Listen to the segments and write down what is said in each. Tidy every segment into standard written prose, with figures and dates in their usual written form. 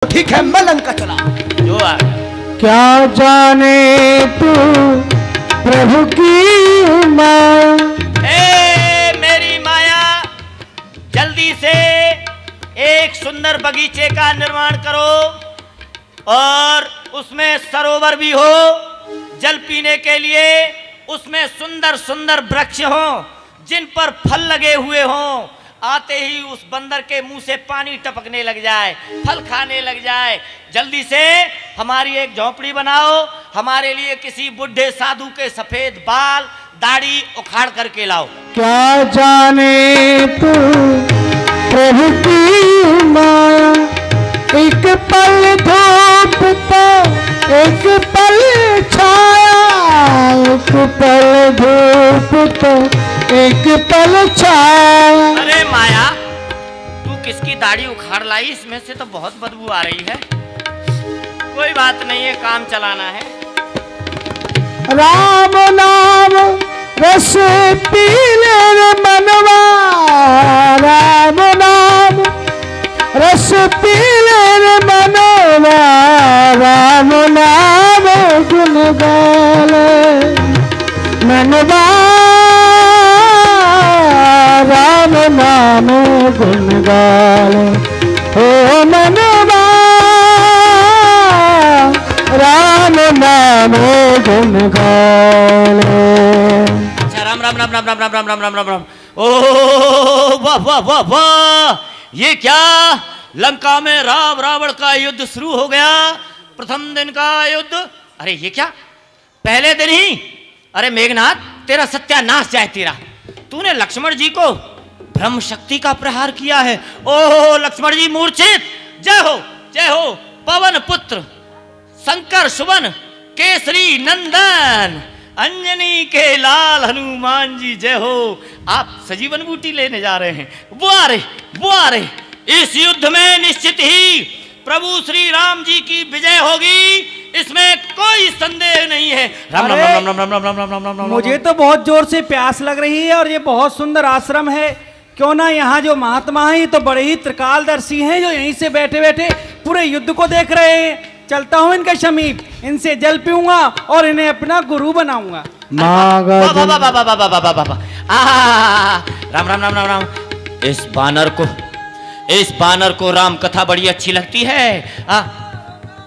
ठीक है मैं लंका चला। जो आ क्या जाने तू प्रभु की माया। ए मेरी माया, जल्दी से एक सुंदर बगीचे का निर्माण करो और उसमें सरोवर भी हो, जल पीने के लिए उसमें सुंदर सुंदर वृक्ष हों जिन पर फल लगे हुए हों। आते ही उस बंदर के मुंह से पानी टपकने लग जाए, फल खाने लग जाए। जल्दी से हमारी एक झोपड़ी बनाओ, हमारे लिए किसी बुढ़े साधु के सफेद बाल दाढ़ी उखाड़ करके लाओ। क्या जाने तू प्रभु की माया। एक पल धूप तो एक पल छाया। एक पल धूप तो एक पल छाया। अरे माया, तू किसकी दाढ़ी उखाड़ लाई? इसमें से तो बहुत बदबू आ रही है। कोई बात नहीं है, काम चलाना है। राम नाम रस पीले रे मनवा। राम नाम रस पीले रे मनवा। राम नाम गुण गाले मनवा। राम नाम गुण गाले ओ मनवा। राम नाम गुण गाले। अच्छा, राम राम राम राम राम राम राम राम राम राम राम। ओ वाह वाह वाह वाह, ये क्या? लंका में राम रावण का युद्ध शुरू हो गया, प्रथम दिन का युद्ध। अरे ये क्या, पहले दिन ही? अरे मेघनाथ, तेरा सत्यानाश जाए तेरा। तूने लक्ष्मण जी को ब्रह्म शक्ति का प्रहार किया है। ओह लक्ष्मण जी मूर्छित। जय हो जय हो पवन पुत्र शंकर सुवन केसरी नंदन अंजनी के लाल हनुमान जी, जय हो। आप सजीवन बूटी लेने जा रहे हैं। वो आ रहे। इस युद्ध में निश्चित ही प्रभु श्री राम जी की विजय होगी, इसमें कोई संदेह नहीं है। राम राम राम राम राम राम राम राम राम राम राम। मुझे तो बहुत जोर से प्यास लग रही है और ये बहुत सुंदर आश्रम है। क्यों ना यहाँ जो महात्मा हैं ये तो बड़े ही त्रिकालदर्शी हैं, जो यहीं से बैठे बैठे पूरे युद्ध को देख रहे हैं। चलता हूँ इनके समीप, इनसे जल पीऊंगा और इन्हें अपना गुरु बनाऊंगा। राम राम राम राम राम। इस बानर को राम कथा बड़ी अच्छी लगती है।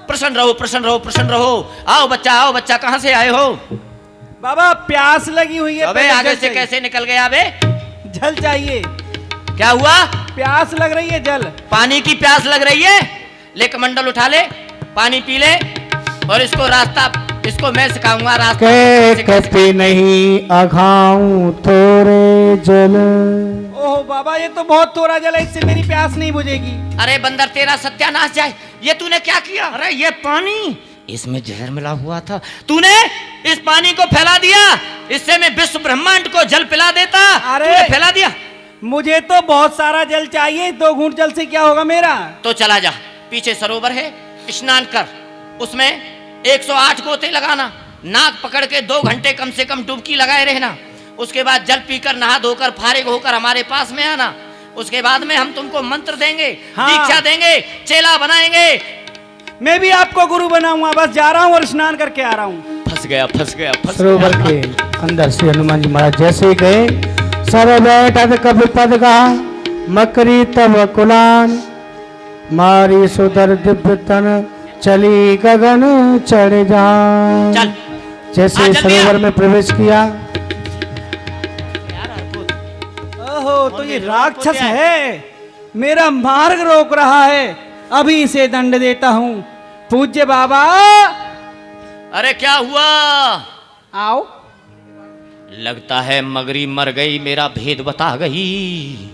प्रसन्न रहो प्रसन्न रहो प्रसन्न रहो। आओ बच्चा, कहाँ से आए हो? बाबा प्यास लगी हुई है। अबे आगे से कैसे निकल गया बे? जल चाहिए। क्या हुआ? प्यास लग रही है, जल। पानी की प्यास लग रही है? ले कमंडल उठा ले, पानी पी ले और इसको मैं सिखाऊंगा रास्ता। कभी नहीं अघाऊं तोरे जल। ओह बाबा, ये तो बहुत थोड़ा जल है, इससे मेरी प्यास नहीं बुझेगी। अरे बंदर, तेरा सत्यानाश जाए। ये तूने क्या किया? अरे ये पानी, इसमें जहर मिला हुआ था। तूने इस पानी को फैला दिया, इससे मैं विश्व ब्रह्मांड को जल पिला देता। अरे फैला दिया। मुझे तो बहुत सारा जल चाहिए, 2 घूंट जल से क्या होगा मेरा? तो चला जा, पीछे सरोवर है, स्नान कर। उसमें 108 गोते लगाना, नाक पकड़ के 2 घंटे कम से कम डुबकी लगाए रहना। उसके बाद जल पीकर नहा धोकर फारिग होकर हमारे पास में आना। उसके बाद में हम तुमको मंत्र देंगे, दीक्षा देंगे, चेला बनाएंगे। मैं भी आपको गुरु बनाऊंगा। बस जा रहा हूँ और स्नान करके आ रहा हूँ। फंस गया। सरोवर के अंदर से हनुमान जी महाराज जैसे ही गए, सर बैठा कभी पद कहा मकरी तब कुलान। मारी सुधर दिव्य तन चली गगन चढ़ जा। जैसे सरोवर में प्रवेश किया। ओहो, तो ये राक्षस है, मेरा मार्ग रोक रहा है। अभी इसे दंड देता हूँ। पूज्य बाबा। अरे क्या हुआ? आओ। लगता है मगरी मर गई, मेरा भेद बता गई।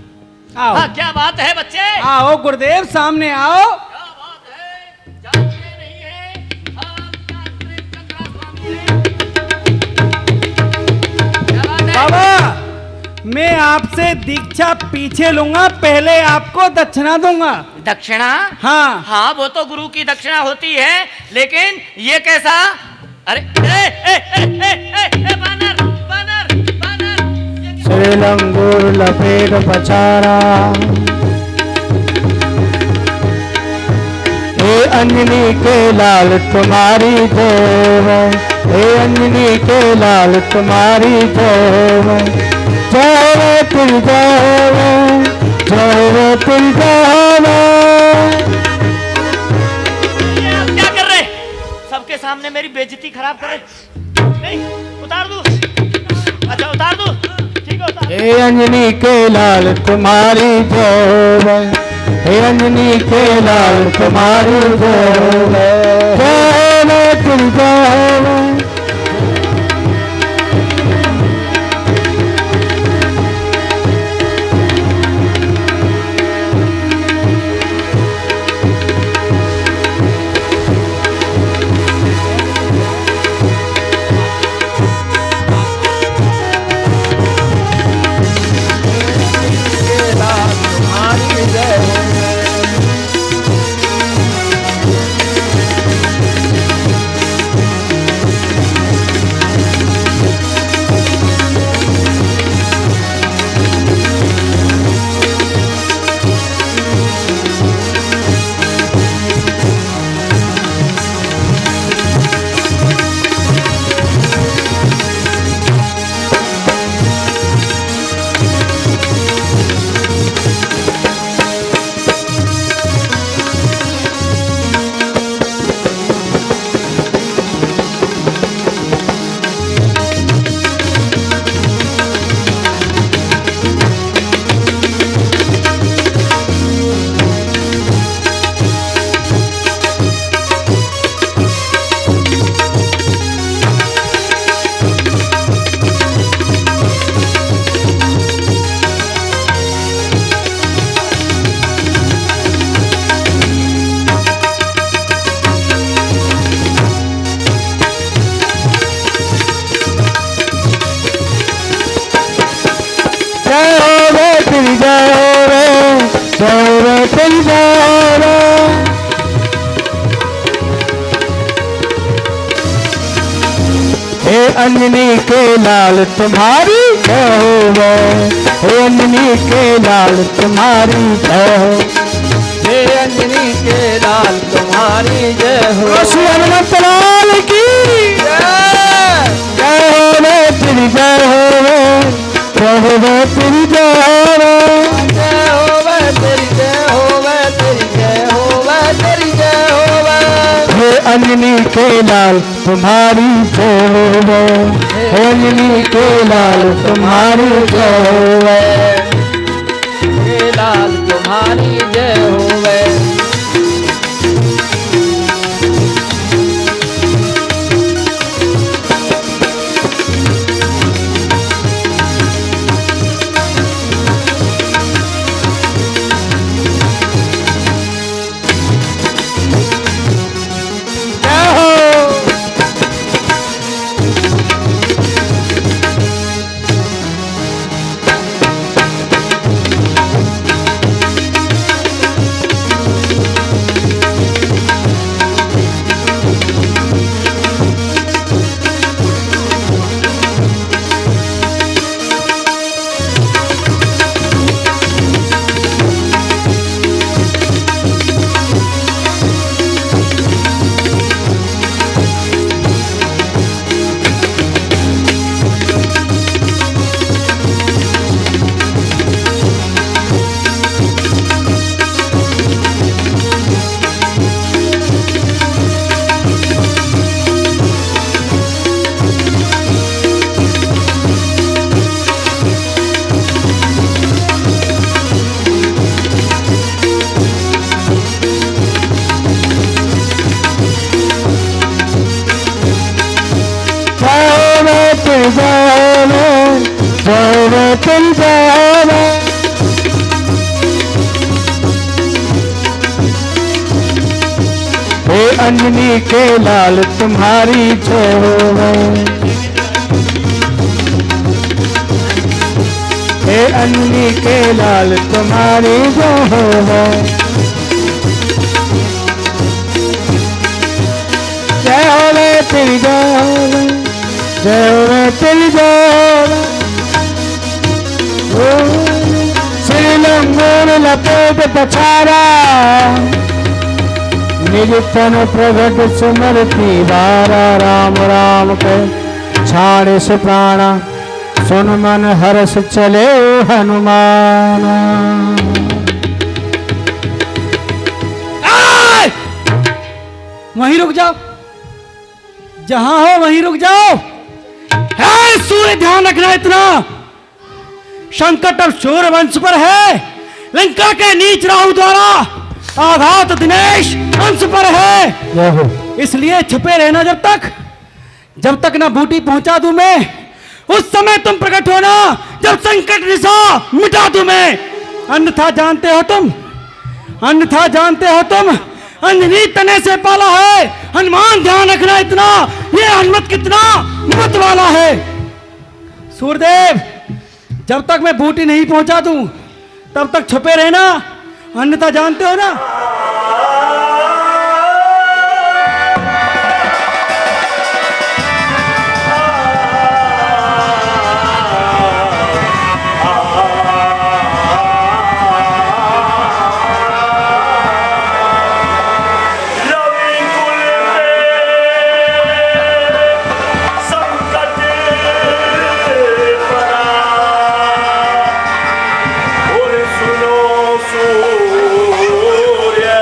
आओ। हाँ, क्या बात है बच्चे? आओ गुरुदेव, सामने आओ। क्या बात है? जानते नहीं है? क्या बात है? बाबा, मैं आपसे दीक्षा पीछे लूंगा, पहले आपको दक्षिणा दूंगा। दक्षिणा? हाँ हाँ, वो तो गुरु की दक्षिणा होती है, लेकिन ये कैसा? अरे बानर बानर बानर। श्रीलंगूर लपेट पचारा। हे अंजनी के लाल तुम्हारी जय, हे अंजनी के लाल तुम्हारी जय, जय तुम जय, जय तुम जय। ये आप क्या कर रहे? सबके सामने मेरी बेइज्जती खराब करे? नहीं, उतार दूं? अच्छा उतार दूं? ठीक है उतार। हे अंजनी के लाल तुम्हारी जय, हे अंजनी के लाल तुम्हारी जय, जय तुम जय। हे अंजनी के लाल तुम्हारी जय हो, हे अंजनी के लाल तुम्हारी जय हो, हे अंजनी के लाल तुम्हारी जय हो। श्री हनुमत लाल की जय जय हो रे तेरी जय हो रे, जय हो रे तेरी जय हो रे, जय हो वै तेरी जय हो वै तेरी जय हो वै तेरी जय हो वै। हे अंजनी के लाल तुम्हारी जय हो, हे अंजनी के लाल तुम्हारी जय हो, हे लाल तुम्हारी जय हो वै। हे अंजनी के लाल तुम्हारी जय हो, हे अंजनी के लाल तुम्हारी जय हो, जय हो रे तेरी जय हो, जय हो रे तेरी जय हो। श्री लंगोर लपेट पछाड़ा, निज तन प्रगट सुमरती बारा राम राम के छाड़े से प्राणा सुन मन हरस चले हनुमान। वहीं रुक जाओ, जहां हो वहीं रुक जाओ। है सूर्य, ध्यान रखना इतना, संकट अब सूर्यवंश पर है। लंका के नीच राहु द्वारा आघात दिनेश अंश पर है। इसलिए छुपे रहना जब तक ना बूटी पहुंचा दूं मैं, उस समय तुम प्रकट होना जब संकट निशा मिटा दूं मैं। अन्यथा जानते हो तुम अंजनी तने से पाला है। हनुमान, ध्यान रखना इतना, ये हनुमत कितना मत वाला है। सूर्यदेव, जब तक मैं बूटी नहीं पहुंचा दूं तब तक छुपे रहना, अन्यथा जानते हो ना। सूर्य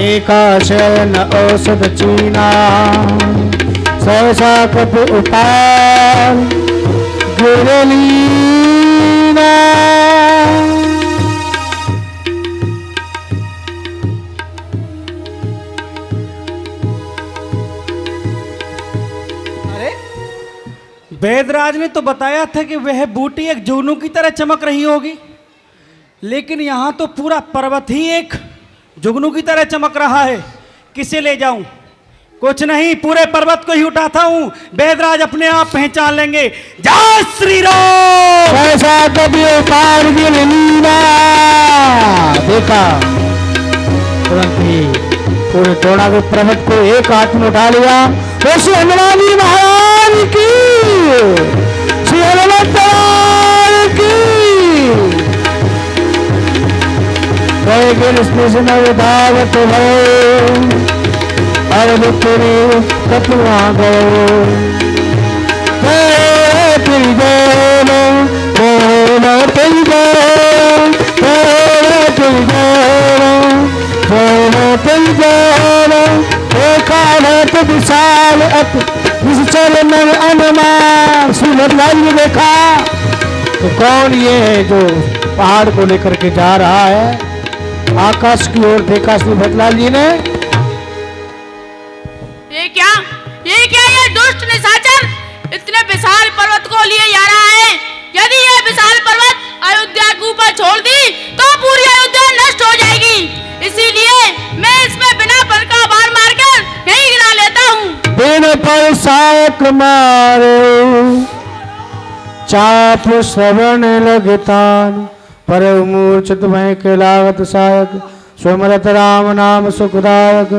देखा शयन औषध चीना सहसा कप उतार गिरलीना। वेदराज ने तो बताया था कि वह बूटी एक जुगनू की तरह चमक रही होगी, लेकिन यहाँ तो पूरा पर्वत ही एक जुगनू की तरह चमक रहा है। किसे ले जाऊं? कुछ नहीं, पूरे पर्वत को ही उठाता हूँ, वेदराज अपने आप पहचान लेंगे। जय श्री राम। ऐसा कभी उतार गिरलीना। देखा तुरंत ही पूरे टोना के पर्वत को एक हाथ में उठा लिया। श्री हनुमानी महाराज की, श्री हनुमत की। धावत है अरब तेरे कतवा गए विशाल सूरजलाल ने देखा तो कौन ये है जो पहाड़ को लेकर के जा रहा है। आकाश की ओर देखा श्री भटलाल जी ने। ये क्या ये दुष्ट निशाचर इतने विशाल पर्वत को लिए जा रहा है। यदि ये विशाल पर्वत अयोध्या के ऊपर छोड़ दी तो पूरी अयोध्या नष्ट हो जाएगी। इसीलिए मैं इसमें बिना बल का वार मारकर यहीं गिरा लेता हूँ। बिन पर सायक मारे चाप श्रवण लगतान पर मूर्छित भय के लागत सायक सुमरत राम नाम सुखदायक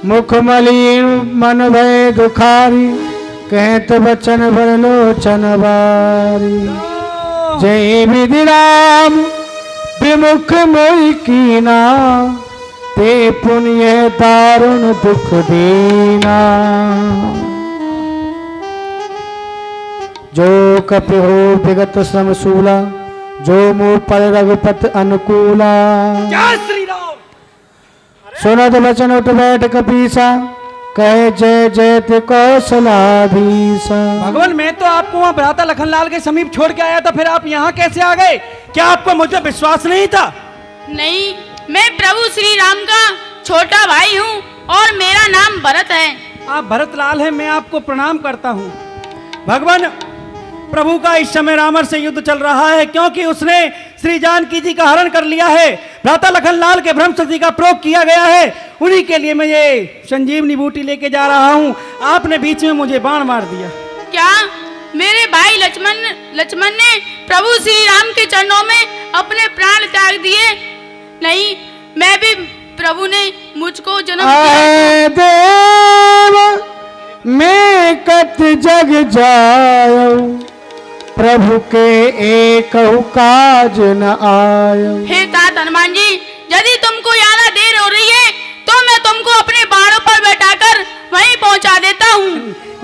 मुख मलिन मन भय दुखारी कहत बचन भर लोचन बारी जय विधि राम विमुख मोहि कीना ते पुण्य दारुण दुख दीना। जो कपि हो विगत समसूला जो मुँह पर रघुपत अनुकूला। जय श्री राम। सुनत वचन उठ बैठ कपीसा कहे जय जयत कौशलाधीसा। भगवान, मैं तो आपको वहाँ भ्राता लखनलाल के समीप छोड़ के आया था, फिर आप यहाँ कैसे आ गए? क्या आपको मुझ पर विश्वास नहीं था? नहीं, मैं प्रभु श्री राम का छोटा भाई हूँ और मेरा नाम भरत है। आप भरतलाल हैं, मैं आपको प्रणाम करता हूँ। भगवान, प्रभु का इस समय रावण से युद्ध चल रहा है, क्योंकि उसने श्री जानकी जी का हरण कर लिया है। भ्राता लखनलाल के ब्रह्म शक्ति का प्रयोग किया गया है। उन्हीं के लिए मैं ये संजीवनी बूटी लेके जा रहा हूँ। आपने बीच में मुझे बाण मार दिया। क्या मेरे भाई लक्ष्मण ने प्रभु श्री राम के चरणों में अपने प्राण त्याग दिए? नहीं, मैं भी प्रभु ने मुझको जन्म दिया। देव मैं कत जग जायो प्रभु के एक काज न आयो। हे तात हनुमान जी, यदि तुमको ज्यादा देर हो रही है तो मैं तुमको अपने बाणों पर बैठाकर वहीं पहुंचा देता हूँ।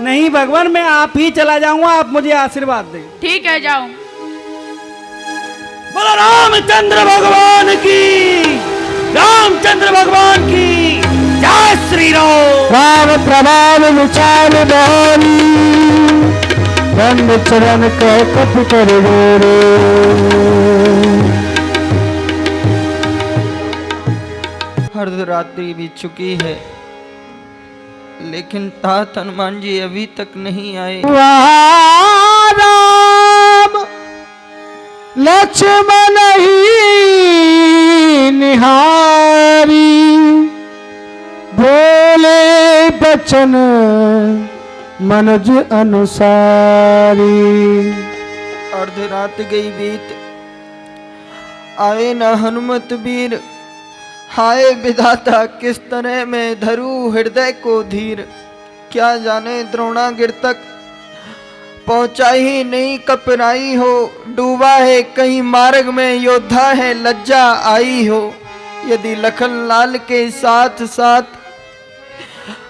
नहीं भगवान, मैं आप ही चला जाऊंगा, आप मुझे आशीर्वाद दें। ठीक है, जाओ। बोलो रामचंद्र भगवान की, रामचंद्र भगवान की जय श्री राम। राम प्रभाव विचार बहानी दंड चरण कह कप कर रे। अर्धरात्रि भी चुकी है लेकिन तात हनुमान जी अभी तक नहीं आए। राम लक्ष्मण ही निहारी बोले बचन मनज अनुसारी। अर्धरात गई बीत आए न हनुमत वीर। हाय विधाता किस तरह मैं धरू हृदय को धीर। क्या जाने द्रोणागिर तक पहुंचा ही नहीं कपराई हो। डूबा है कहीं मार्ग में योद्धा है लज्जा आई हो। यदि लखनलाल के साथ साथ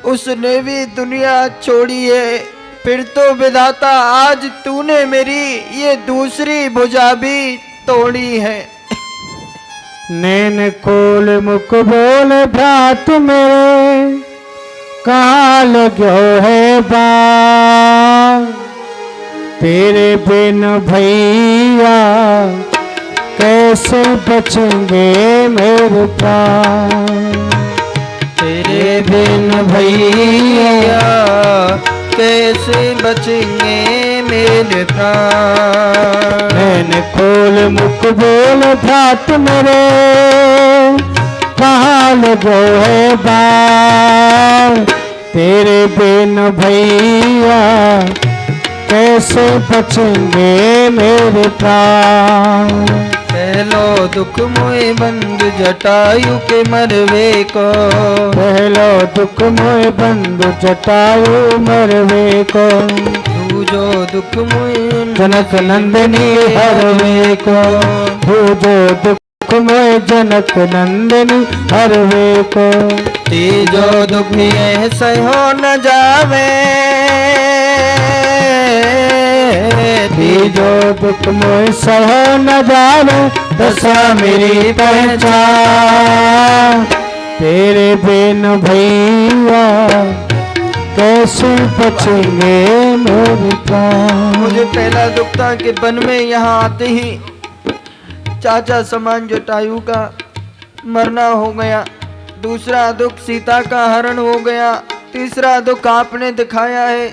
उसने भी दुनिया छोड़ी है फिर तो विधाता आज तूने मेरी ये दूसरी भुजा भी तोड़ी है। नैन खोल मुख बोल भ्रात मेरे, कहाँ लगो है बाण। तेरे बिन भैया कैसे बचेंगे मेरे प्राण। तेरे बिन भैया कैसे बचेंगे मेरे प्राण। नैन खोल मुख बोल भ्रात मेरे, कहाँ लगो है बाण। तेरे बिन भैया कैसे बचेंगे मेरे प्राण। पहलो दुख मोए बंद जटायु के मरवे को। पहलो दुख मोए बंद जटायु मरवे को। दूजो दुख मोए जनक नंदिनी हरवे को। दूजो दुख मोए जनक नंदिनी हरवे को। तीजो दुख ये सहो न जावे। तीजो दुख मोए सह न जावे, दशा मेरी पहचान। तेरे बिन भैया कैसे बचेंगे मेरे प्राण। मुझे पहला दुख था कि वन में यहाँ आते ही चाचा समान जटायु का मरना हो गया। दूसरा दुख सीता का हरण हो गया। तीसरा दुख आपने दिखाया है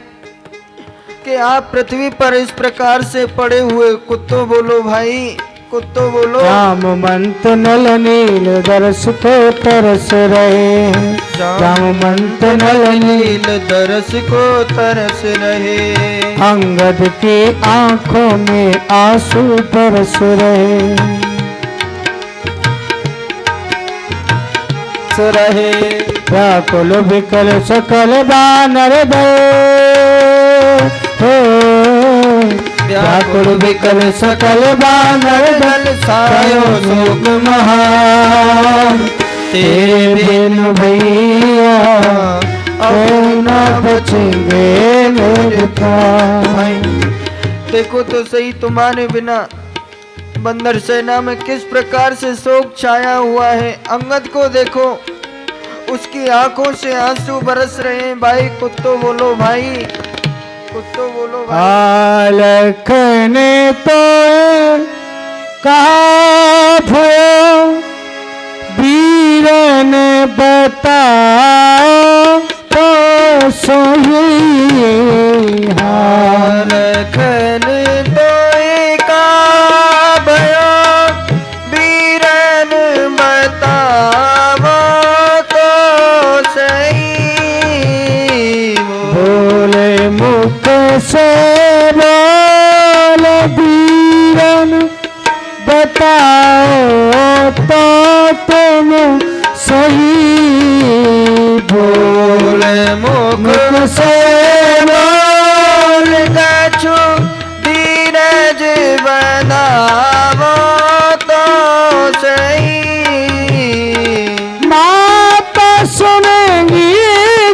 कि आप पृथ्वी पर इस प्रकार से पड़े हुए। कुत्तो बोलो भाई, कुत्तो बोलो। राम मंत नल नील दरस को तरस रहे। राम मंत नल नील दरस को तरस रहे। अंगद की आंखों में आंसू बरस रहे। रहे व्याकुल विकल सकल बानर दल। व्याकुल विकल सकल बानर दल, सायो शोक महान। तेरे बिन भैया और न बचेंगे मेरे प्राण। देखो तो सही, तुम्हारे बिना बंदर सेना में किस प्रकार से शोक छाया हुआ है। अंगद को देखो, उसकी आंखों से आंसू बरस रहे हैं। भाई कुत्तो बोलो भाई, कुत्तो बोलो भाई। लखने तो कहा भयो, वीर ने बता तो सोई। लखन तो का भयो, वीरन बतावो तो सही। बोले मुख से बोल वीरन बताओ तो तुम सही। बोले मुख से बोल कछु, धीरज बनावो तो सही। माता सुनेंगी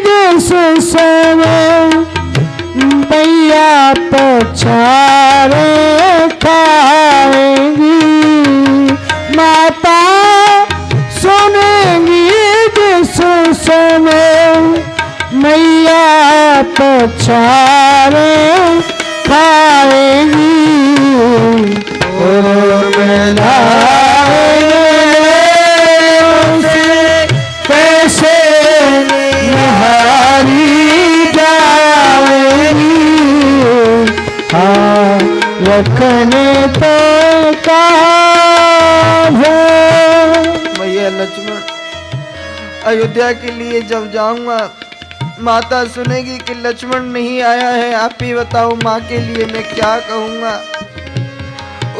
जिस समय, भैया पछाड़े खाएंगी। माता सुनेंगी जिस समय, मैया पछाड़े खाएंगी। कैसे निहारी जाएगी। हाँ रखने तो कहा भैया लक्ष्मण, अयोध्या के लिए जब जाऊंगा माता सुनेगी कि लक्ष्मण नहीं आया है। आप ही बताओ माँ के लिए मैं क्या कहूँगा।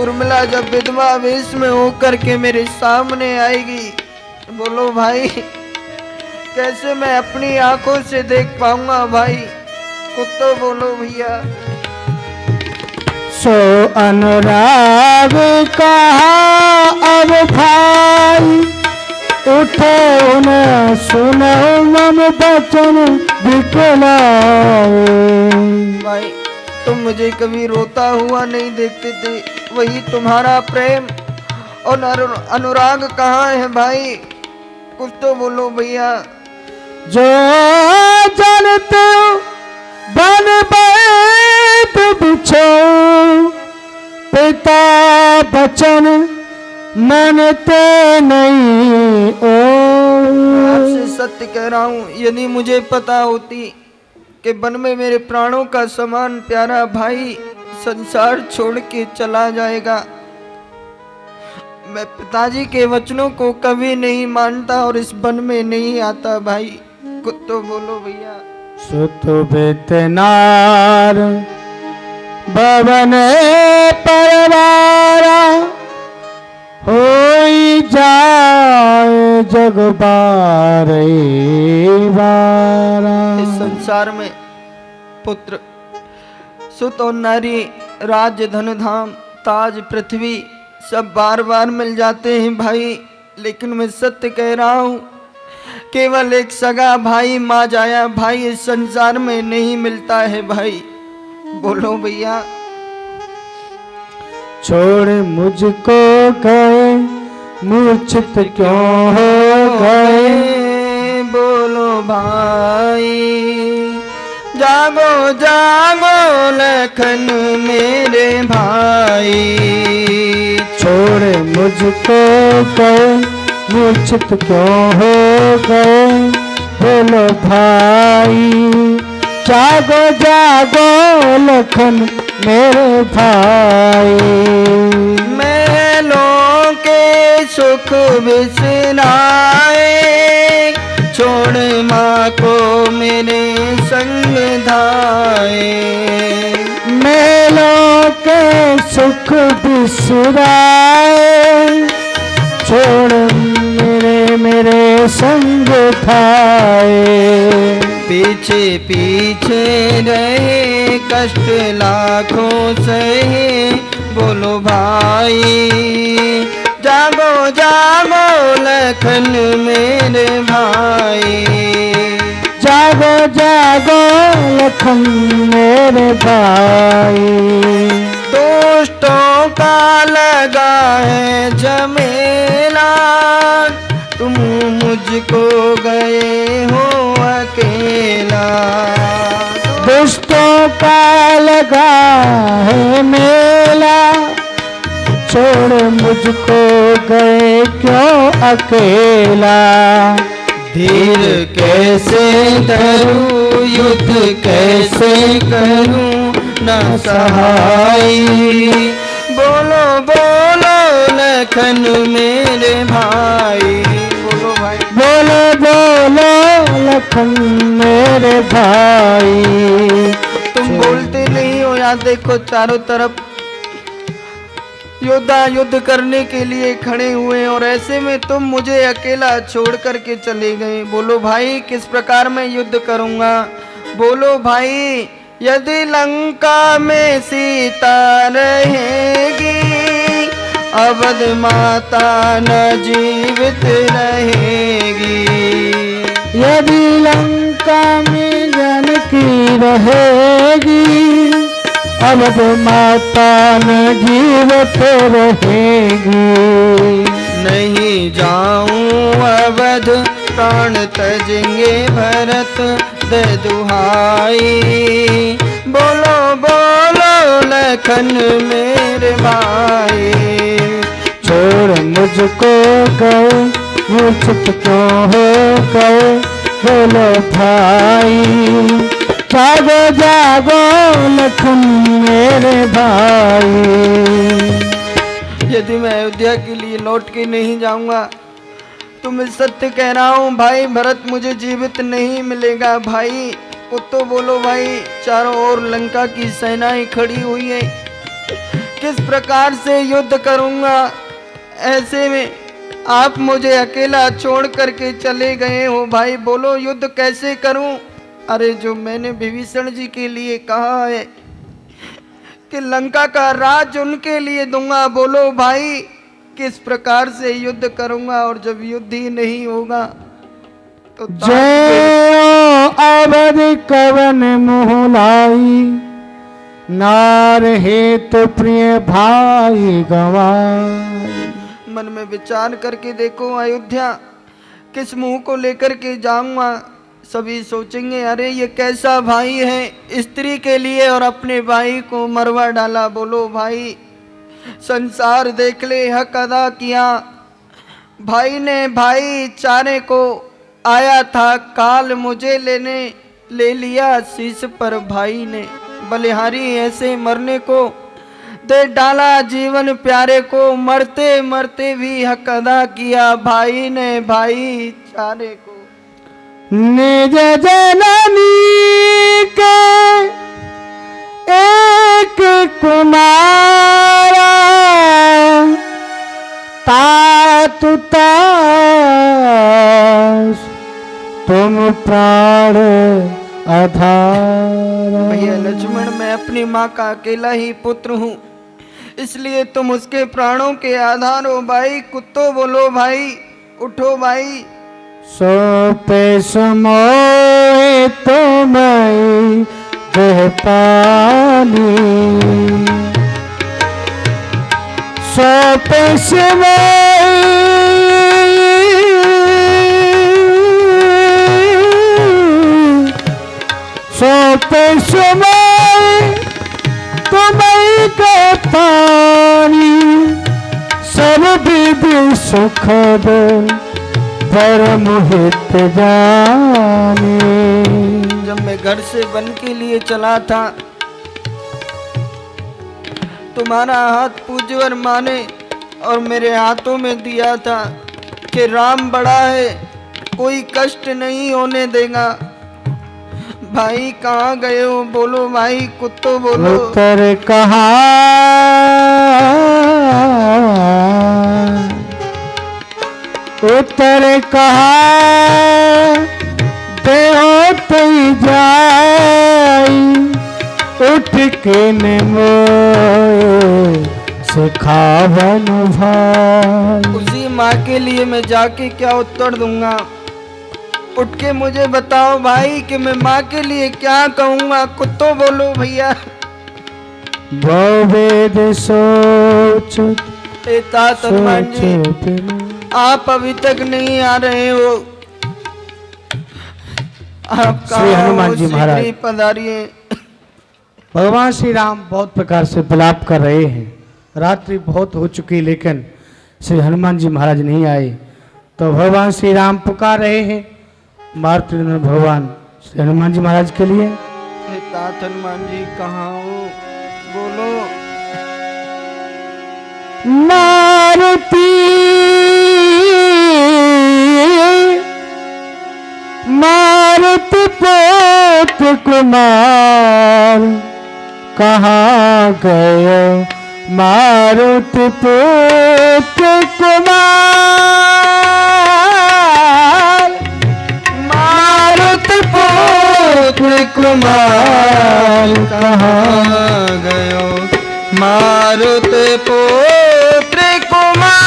उर्मिला जब विधवा वेश में होकर के मेरे सामने आएगी, बोलो भाई कैसे मैं अपनी आंखों से देख पाऊंगा। भाई कुत्तो बोलो भैया। सो अनुराग कहा अब भाई, उठो न सुनो मम बचन दिखलाए। भाई तुम मुझे कभी रोता हुआ नहीं देखते थे, वही तुम्हारा प्रेम और अनुराग कहाँ है भाई? कुछ तो बोलो भैया। जो जानते हो बन बैठ बिछो, पिता बचन मानते नहीं ओ। आपसे सत्य कह रहा हूँ, यदि मुझे पता होती कि वन में मेरे प्राणों का समान प्यारा भाई संसार छोड़ के चला जाएगा, मैं पिताजी के वचनों को कभी नहीं मानता और इस वन में नहीं आता भाई। कुछ तो बोलो भैया। सुत बेतनार भवन परवारा, होई जाए जग बारे बारा। इस संसार में पुत्र, सुत और नारी, राज, धन, धाम, ताज, पृथ्वी सब बार बार मिल जाते हैं भाई, लेकिन मैं सत्य कह रहा हूँ केवल एक सगा भाई माँ जाया भाई इस संसार में नहीं मिलता है भाई। बोलो भैया। छोड़ मुझको गए मूर्छित क्यों हो गए। बोलो भाई। जागो जागो लखन मेरे भाई। छोड़ मुझको गए मूर्छित क्यों हो गए। बोलो भाई। जागो जागो लखन मेरे भाई। महलों के सुख बिसराए, छोड़ माँ को मेरे संग धाए। महलों के सुख बिसराए, छोड़ मेरे संग धाए। पीछे पीछे रहे कष्ट लाखों सहे। बोलो भाई। जागो जागो लखन मेरे भाई। जागो जागो लखन मेरे भाई। दोस्तों का लगा है झमेला, तुम मुझको गए हो अकेला। दोस्तों का लगा है मेला, छोड़ मुझको गए क्यों अकेला। धीर कैसे धरूं, युद्ध कैसे करूं न सहाई। बोलो बोलो लखन मेरे भाई। बोलो भाई। बोलो बोलो लखन मेरे भाई। तुम बोलते नहीं हो, यहाँ देखो चारों तरफ योद्धा युद्ध करने के लिए खड़े हुए और ऐसे में तुम मुझे अकेला छोड़ करके चले गए। बोलो भाई किस प्रकार मैं युद्ध करूंगा। बोलो भाई। यदि लंका में सीता रहेगी, अवध माता न जीवित रहेगी। यदि लंका में जानकी रहेगी, अवध माता न जीवित रहेगी। नहीं जाऊं अवध प्राण तजेंगे भरत दे दुहाई। बोलो बोलो लखन मेरे भाई। छोड़ मुझको गए मूर्छित क्यों हो गए। बोलो भाई। जागो जागो लखन मेरे भाई। यदि मैं अयोध्या के लिए लौट के नहीं जाऊंगा तो मैं सत्य कह रहा हूँ भाई, भरत मुझे जीवित नहीं मिलेगा भाई। तो बोलो भाई। चारों ओर लंका की सेनाएं खड़ी हुई है, किस प्रकार से युद्ध करूंगा। ऐसे में आप मुझे अकेला छोड़ करके चले गए हो भाई। बोलो युद्ध कैसे करूं। अरे जो मैंने विभीषण जी के लिए कहा है कि लंका का राज उनके लिए दूंगा, बोलो भाई किस प्रकार से युद्ध करूंगा। और जब युद्ध ही नहीं होगा तो जय अवध कवन मोहलाई। नार हेतु प्रिय भाई गवाई। मन में विचार करके देखो, अयोध्या किस मुंह को लेकर के जाऊंगा। सभी सोचेंगे अरे ये कैसा भाई है, स्त्री के लिए और अपने भाई को मरवा डाला। बोलो भाई, संसार देख ले, हक अदा किया। भाई ने भाईचारे को आया था काल, मुझे लेने ले लिया शीश पर भाई ने। बलिहारी ऐसे मरने को दे डाला जीवन प्यारे को, मरते मरते भी हक अदा किया भाई ने भाईचारे को। निज जननी के एक कुमारा, तातु तास तुम प्राण आधार। भैया लक्ष्मण, मैं अपनी माँ का अकेला ही पुत्र हूँ, इसलिए तुम उसके प्राणों के आधार हो भाई। कुत्तो बोलो भाई, उठो भाई। सो पे समोए तुम्हें देह पानी, सो पे समय तुम्हें के पानी, सब विधि सुख दो परम हित जाने। जब मैं घर से वन के लिए चला था, तुम्हारा हाथ पूजवर माने और मेरे हाथों में दिया था कि राम बड़ा है, कोई कष्ट नहीं होने देगा। भाई कहाँ गए हो? बोलो भाई, कुत्तो बोलो। उत्तर कहाँ उत्तर कहाँ देहो तई जाई, उठ के ने मोए सिखावन भाई। उसी माँ के लिए मैं जाके क्या उत्तर दूंगा? उठ के मुझे बताओ भाई कि मैं माँ के लिए क्या कहूँगा। कुत्तो बोलो भैया। वेद सोच तात हनुमान जी, आप अभी तक नहीं आ रहे हो। आप श्री हनुमान जी महाराज पधारिए। भगवान श्री राम बहुत प्रकार से विलाप कर रहे हैं। रात्रि बहुत हो चुकी, लेकिन श्री हनुमान जी महाराज नहीं आए, तो भगवान श्री राम पुकार रहे हैं मारुतिनंदन भगवान श्री हनुमान जी महाराज के लिए। तात हनुमान जी कहाँ हो? बोलो। मारुति मारुति पोत कुमार, कहाँ गए मारुति पोत कुमार। मारुति पोत कुमार, कहाँ गयो मारुति पुत्र कुमार।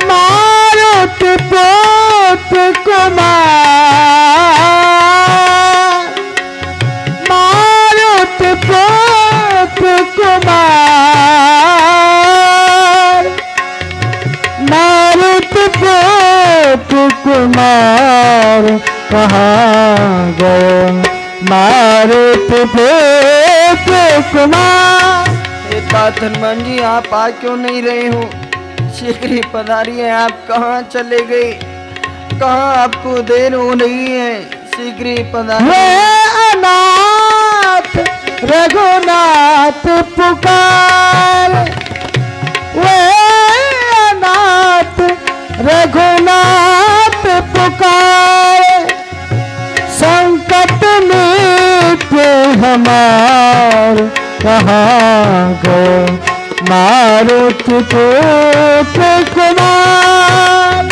मारुति पुत्र कुमार, मारुति पुत्र कुमार, मारुति पुत्र कुमार, कहाँ गए मारुति पुत्र कुमार। तात हनुमान जी, आप आ क्यों नहीं रहे हो? शीघ्र ही पधारिए। आप कहाँ चले गए? कहाँ आपको देर हो रही है? शीघ्र ही पधारिए। वे अनाथ रघुनाथ पुकार, वे अनाथ रघुनाथ पुकार। संकट मिटे हमार, कहाँ गए मारुति पुत्र कुमार।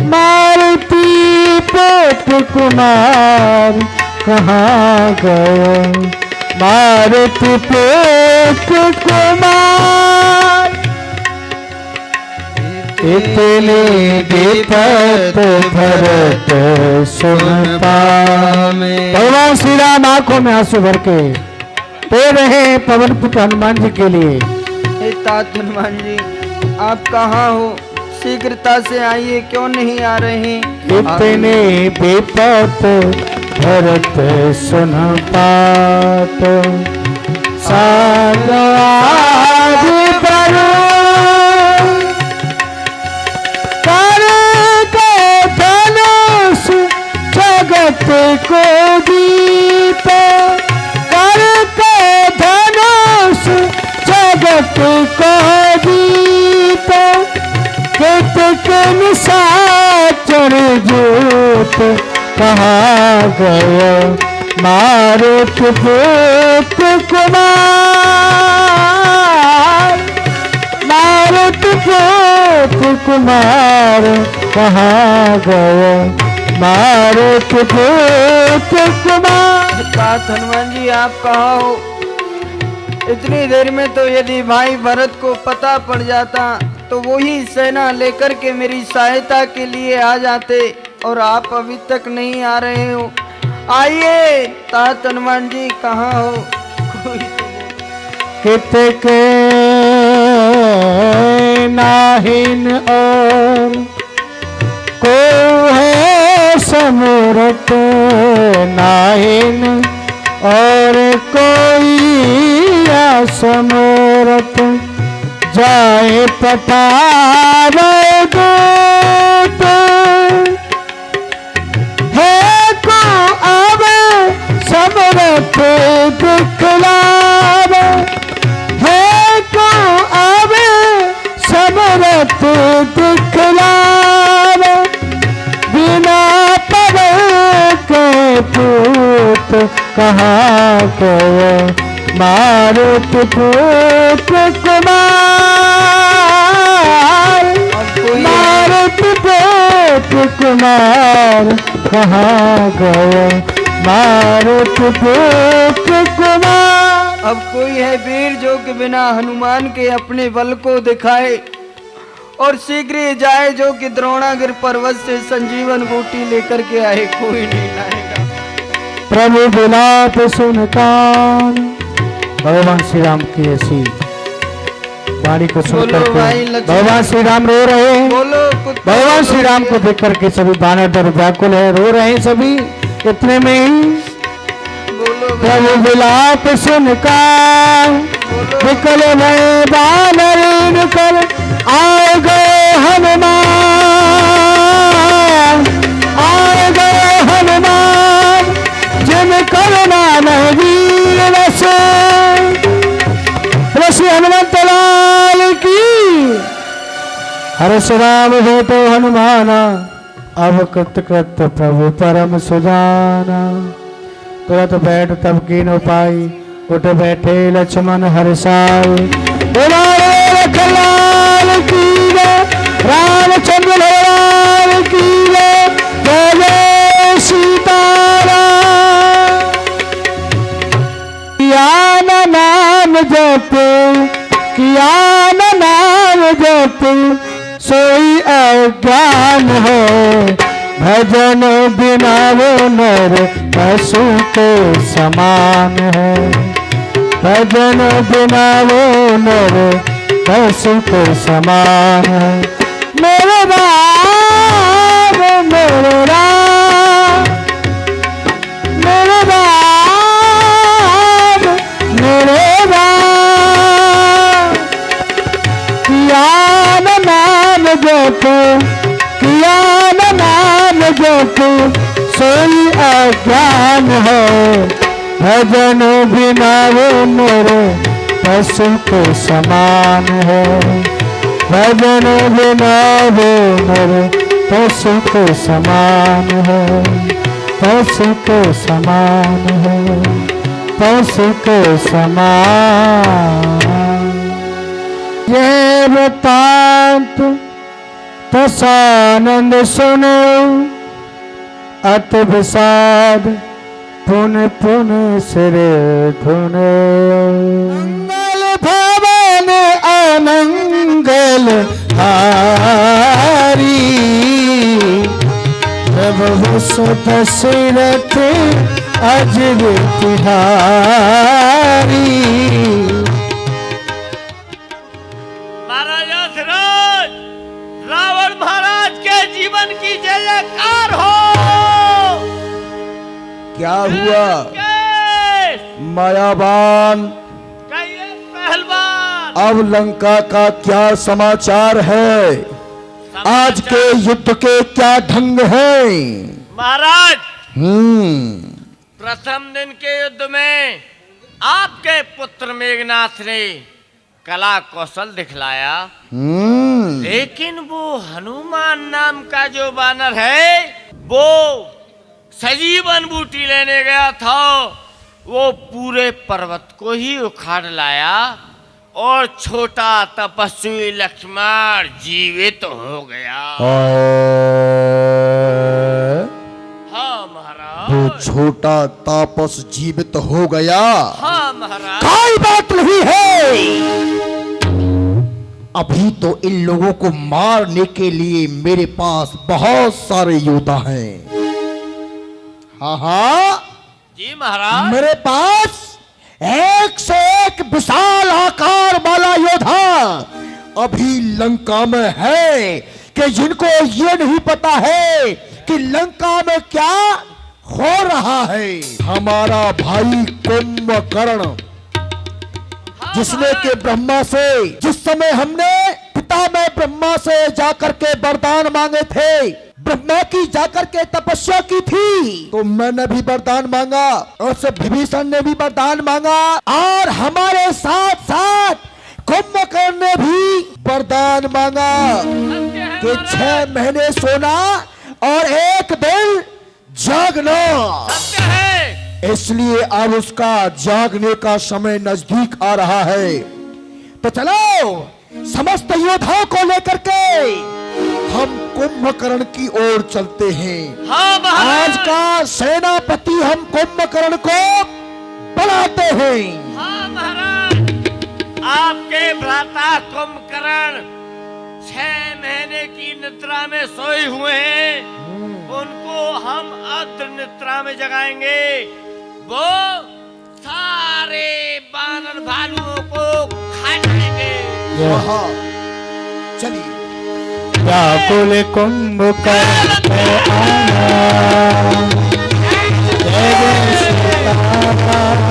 मारुति पुत्र कुमार, कहाँ गए मारुति पुत्र कुमार। इतने विपत भरत सुन पावे। भगवान श्री राम आंखों में आंसू भर के दे रहे हैं पवन पुत्र हनुमान जी के लिए। हे तात हनुमान जी, आप कहाँ हो? शीघ्रता से आइए, क्यों नहीं आ रहे? इतने विपत भरत सुन पात, साध बरु कर के धनुष जगत को दीप, कर के धनुष जगत को दीप, कितक निशाचर जोत कहाँ गया मारुत पुत्र कुमार, मारुत पुत्र कुमार कहाँ गया मारुत पुत्र कुमार। तात हनुमान जी, आप कहाँ हो? इतनी देर में तो यदि भाई भरत को पता पड़ जाता तो वो ही सेना लेकर के मेरी सहायता के लिए आ जाते, और आप अभी तक नहीं आ रहे हो। आइए तात हनुमान जी, कहाँ हो? कोई कितक नाहिन और को है समूरत, नाहिन और कोई असमूरत, जाए पठार दूत है को अब समरथ दिखलाव, है को अब समरथ दिखलाव, बिना पवे के पूत कहाँ गए मारुत पुत्र कुमार, मारुत पुत्र कुमार कहाँ गए मारुत पुत्र कुमार। अब कोई है वीर जो कि बिना हनुमान के अपने बल को दिखाए और शीघ्र ही जाए, जो कि द्रोणागिर पर्वत से संजीवन बूटी लेकर के आए? कोई नहीं लाएगा। प्रभु विलाप सुन कान, भगवान श्री राम की ऐसी वाणी को सुनकर के भगवान श्री राम रो रहे हैं। भगवान श्री राम को देख करके सभी बानर दर व्याकुल है, रो रहे हैं सभी। इतने में ही प्रभु विलाप सुन कान, विकल भय बानर निकल आए गए हनुमान, आए गए हनुमान, जिन करना नहीं वीर रस, ऋषि हनुमंत लाल की। हर्ष राम भेटो हनुमाना, अब कृत कृत प्रभु परम सुजाना, तुरंत बैठ तब कीन उपाई, उठ बैठे लक्ष्मण हर्षाई, लाल की रामचंद्र लाल की जय जय सीताराम। किया न नाम जप, किया न नाम जप, सोई अज्ञान है, भजन बिना वो नर पशु के समान है, भजन बिना वो नर पशु के समान है। मेरे राम, मेरे राम, मेरे राम, मेरे राम, किया न नाम जप, किया न नाम जप, सोई अज्ञान है, भजन बिना वो मेरे पशु के समान है, भजन बिना वो मेरे पशु के समान है, पशु के समान है, पशु के समान। ये वृतांत तसानंद सुनो, अत विषाद पुन पुन सिर धुने, मंगल भवन अमंगल हारी, प्रभु सुत दशरथ अजर तिहारी, मायावान, कहिए पहलवान। अब लंका का क्या समाचार है? आज के युद्ध के क्या ढंग हैं? महाराज, प्रथम दिन के युद्ध में आपके पुत्र मेघनाथ ने कला कौशल दिखलाया, लेकिन वो हनुमान नाम का जो बानर है वो सजीवन बूटी लेने गया था, वो पूरे पर्वत को ही उखाड़ लाया और छोटा तपस्वी लक्ष्मण जीवित हो गया। हाँ महाराज। वो छोटा तापस जीवित हो गया? हाँ महाराज। कोई बात नहीं है, अभी तो इन लोगों को मारने के लिए मेरे पास बहुत सारे योद्धा हैं। हाँ हाँ जी महाराज। मेरे पास 1 से 1 विशाल आकार वाला योद्धा अभी लंका में है कि जिनको ये नहीं पता है कि लंका में क्या हो रहा है। हमारा भाई कुंभकर्ण, जिसने के ब्रह्मा से, जिस समय हमने पिता में ब्रह्मा से जाकर के वरदान मांगे थे, ब्रह्मा की जाकर के तपस्या की थी, तो मैंने भी वरदान मांगा और सब विभीषण ने भी वरदान मांगा और हमारे साथ साथ कुंभकर्ण ने भी वरदान मांगा कि 6 महीने सोना और 1 दिन जागना। सत्य है। इसलिए अब उसका जागने का समय नजदीक आ रहा है। तो चलो समस्त योद्धाओं को लेकर के हम कुंभकर्ण की ओर चलते हैं। हाँ महाराज। आज का सेनापति हम कुंभकर्ण को बनाते हैं। हाँ महाराज। आपके भ्राता कुंभकर्ण 6 महीने की निद्रा में सोए हुए हैं, उनको हम अर्ध निद्रा में जगाएंगे। वो सारे बानर भालुओं को खा जाएंगे। चलिए। व्याकुल कुंभकर्ण पे आना, जय जय सीताराम।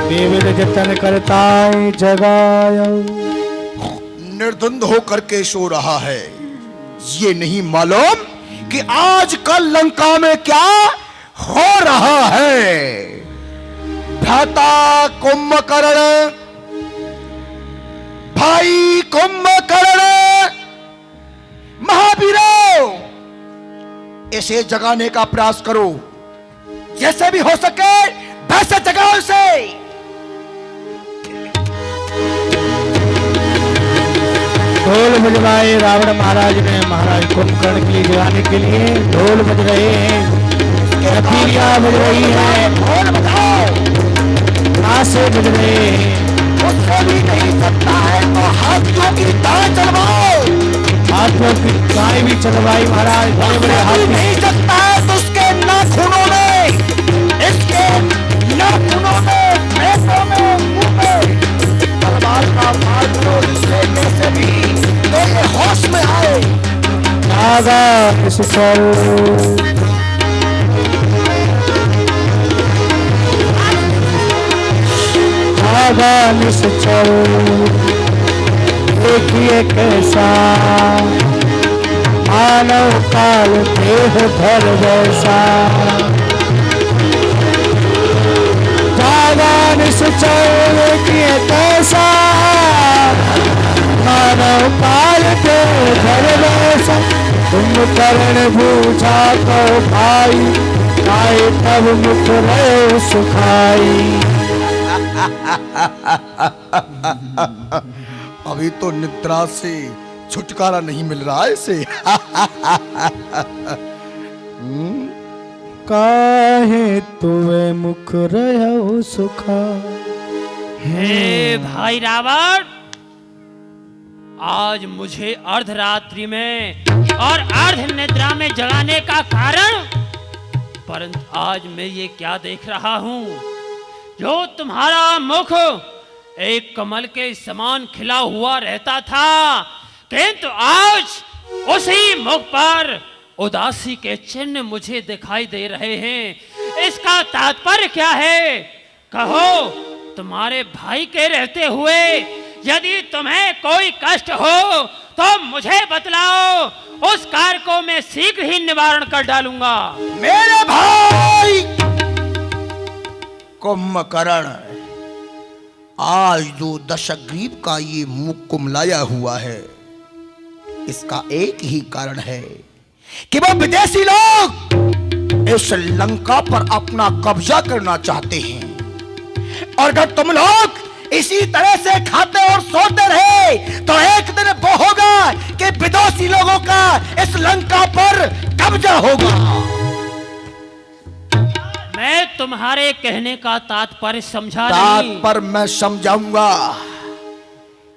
विविध जतन करताई जगायो, निर्द्वंद होकर के सो रहा है। ये नहीं मालूम कि आज कल लंका में क्या हो रहा है। भ्राता कुंभकर्ण, भाई कुंभकर्ण, महावीरों, इसे जगाने का प्रयास करो, जैसे भी हो सके वैसे जगाओ इसे। ढोल बजवाए रावण महाराज ने महाराज कुंभकर्ण के लिए जगाने के लिए ढोल बज रहे हैं, रफियां बज रही है, ढोल बजाओ, ताशे बज रहे हैं। उसको भी नहीं सकता है तो हाथियों की दाएं चलवाओ। हाथियों की दाएं भी चलवाई महाराज, बड़े बड़े हाथी। नहीं सकता है तो उसके नाखूनों में, इसके नाखूनों में, पैसों में, मुंह में तलवार का मार करो, इससे कैसे भी तो ये होश में आए। जागा इस चल, जागा निश्चल, देखिए कैसा मानव काल देह धर वैसा। जागा निश्चल, देखिए कैसा मानव काल देह धर वैसा। तुम कर्ण बूझा तो भाई, आए तब मुख रहे सुखाई। अभी तो निद्रा से छुटकारा नहीं मिल रहा है इसे। काहे तुवे मुख रहो सुखा। हे भाई रावण, आज मुझे अर्धरात्रि में और अर्ध निद्रा में जगाने का कारण, परंतु आज मैं ये क्या देख रहा हूँ, जो तुम्हारा मुख एक कमल के समान खिला हुआ रहता था, किंतु आज उसी मुख पर उदासी के चिन्ह मुझे दिखाई दे रहे हैं। इसका तात्पर्य क्या है? कहो, तुम्हारे भाई के रहते हुए यदि तुम्हें कोई कष्ट हो तो मुझे बतलाओ, उस कार्य को मैं शीघ्र ही निवारण कर डालूंगा। मेरे भाई कुंभकर्ण, आज जो दशग्रीव का ये मुख कुमलाया हुआ है, इसका एक ही कारण है कि वो विदेशी लोग इस लंका पर अपना कब्जा करना चाहते हैं। और अगर तुम लोग इसी तरह से खाते और सोते रहे तो एक दिन वो होगा कि विदेशी लोगों का इस लंका पर कब्जा होगा। मैं तुम्हारे कहने का तात्पर्य समझा नहीं। तात्पर्य मैं समझाऊंगा